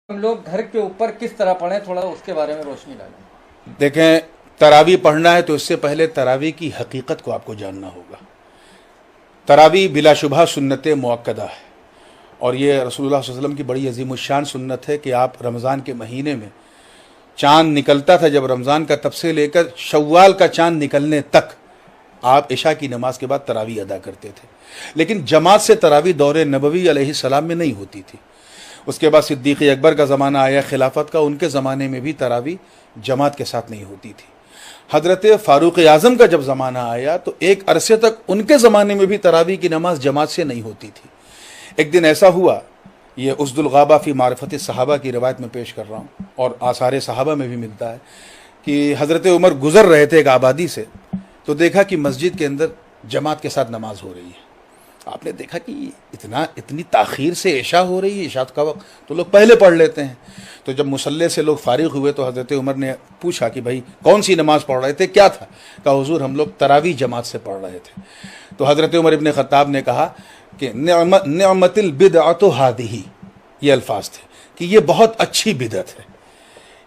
हम लोग घर के ऊपर किस तरह पढ़ें, थोड़ा उसके बारे में रोशनी डालें। देखें, तरावी पढ़ना है तो इससे पहले तरावी की हकीकत को आपको जानना होगा। तरावी बिलाशुबह सुन्नत मुअक्कदा है और ये रसूलुल्लाह सल्लल्लाहु अलैहि वसल्लम की बड़ी अजीमुश्शान सुन्नत है कि आप रमज़ान के महीने में चाँद निकलता था जब रमज़ान का, तब से लेकर शव्वाल का चाँद निकलने तक आप इशा की नमाज के बाद तरावी अदा करते थे। लेकिन जमात से तरावी दौर नबवी अलैहिस्सलाम में नहीं होती थी। उसके बाद सिद्दीक़ अकबर का ज़माना आया खिलाफत का, उनके ज़माने में भी तरावी जमात के साथ नहीं होती थी। हज़रत फ़ारूक़ आज़म का जब ज़माना आया तो एक अरसे तक उनके ज़माने में भी तरावी की नमाज जमात से नहीं होती थी। एक दिन ऐसा हुआ, ये उसदुल गाबा फ़ी मारिफ़त सहाबा की रवायत में पेश कर रहा हूँ और आसार सहाबा में भी मिलता है कि हज़रत उमर गुज़र रहे थे एक आबादी से, तो देखा कि मस्जिद के अंदर जमात के साथ नमाज हो रही है। आपने देखा कि इतनी ताख़ीर से इशा हो रही है, इशा का वक्त तो लोग पहले पढ़ लेते हैं। तो जब मुसल्ले से लोग फारिग हुए तो हज़रत उमर ने पूछा कि भाई कौन सी नमाज़ पढ़ रहे थे, क्या था? कहा हुज़ूर हम लोग तरावी जमात से पढ़ रहे थे। तो हज़रत उमर इब्न ख़त्ताब ने कहा कि निअमतिल बिदअतु हादिही, ये अल्फाज थे कि ये बहुत अच्छी बिदअत है,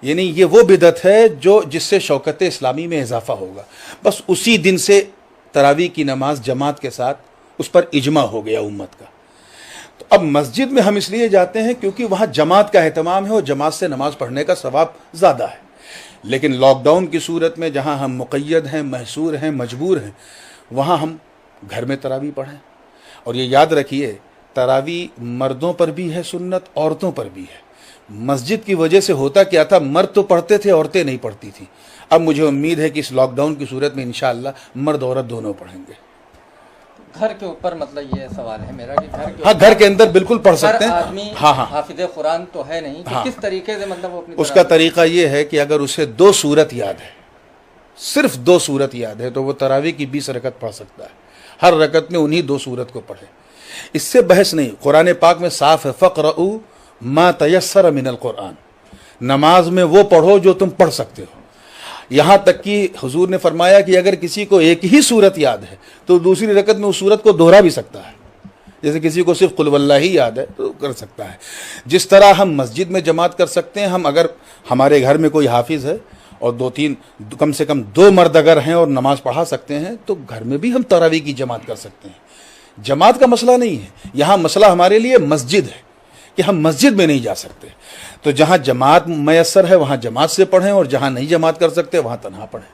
यानी ये वो बिदअत है जो जिससे शौकत इस्लामी में इजाफा होगा। बस उसी दिन से तरावी की नमाज जमात के साथ उस पर इजमा हो गया उम्मत का। तो अब मस्जिद में हम इसलिए जाते हैं क्योंकि वहाँ जमात का एहतमाम है और जमात से नमाज पढ़ने का सवाब ज़्यादा है। लेकिन लॉकडाउन की सूरत में जहाँ हम मुक़य्यद हैं, महसूर हैं, मजबूर हैं, वहाँ हम घर में तरावी पढ़ें। और ये याद रखिए, तरावी मर्दों पर भी है सुन्नत, औरतों पर भी है। मस्जिद की वजह से होता क्या था, मर्द तो पढ़ते थे, औरतें नहीं पढ़ती थी। अब मुझे उम्मीद है कि इस लॉकडाउन की सूरत में इंशाअल्लाह मर्द औरत दोनों पढ़ेंगे। घर के ऊपर मतलब ये सवाल है मेरा कि घर के हाँ, घर के अंदर बिल्कुल पढ़ सकते हैं। आदमी हाँ हाँ, हाफिज़ कुरान तो है नहीं कि किस तरीके से मतलब वो अपनी उसका तरीका ये है कि अगर उसे 2 सूरत याद है, सिर्फ 2 सूरत याद है, तो वो तरावी की 20 रकत पढ़ सकता है। हर रकत में उन्हीं 2 सूरत को पढ़े, इससे बहस नहीं। कुरान पाक में साफ है, फ़क़रऊ मा तयस्सर मिनल कुरान, नमाज में वो पढ़ो जो तुम पढ़ सकते हो। यहाँ तक कि हुजूर ने फरमाया कि अगर किसी को एक ही सूरत याद है तो दूसरी रकत में उस सूरत को दोहरा भी सकता है। जैसे किसी को सिर्फ कुल वल्लाह ही याद है तो कर सकता है। जिस तरह हम मस्जिद में जमात कर सकते हैं, हम अगर हमारे घर में कोई हाफिज़ है और 2-3 कम से कम 2 मर्द अगर हैं और नमाज पढ़ा सकते हैं, तो घर में भी हम तरावी की जमात कर सकते हैं। जमात का मसला नहीं है, यहाँ मसला हमारे लिए मस्जिद है कि हम मस्जिद में नहीं जा सकते। तो जहाँ जमात मयस्सर है वहाँ जमात से पढ़ें और जहाँ नहीं जमात कर सकते वहाँ तन्हा पढ़ें।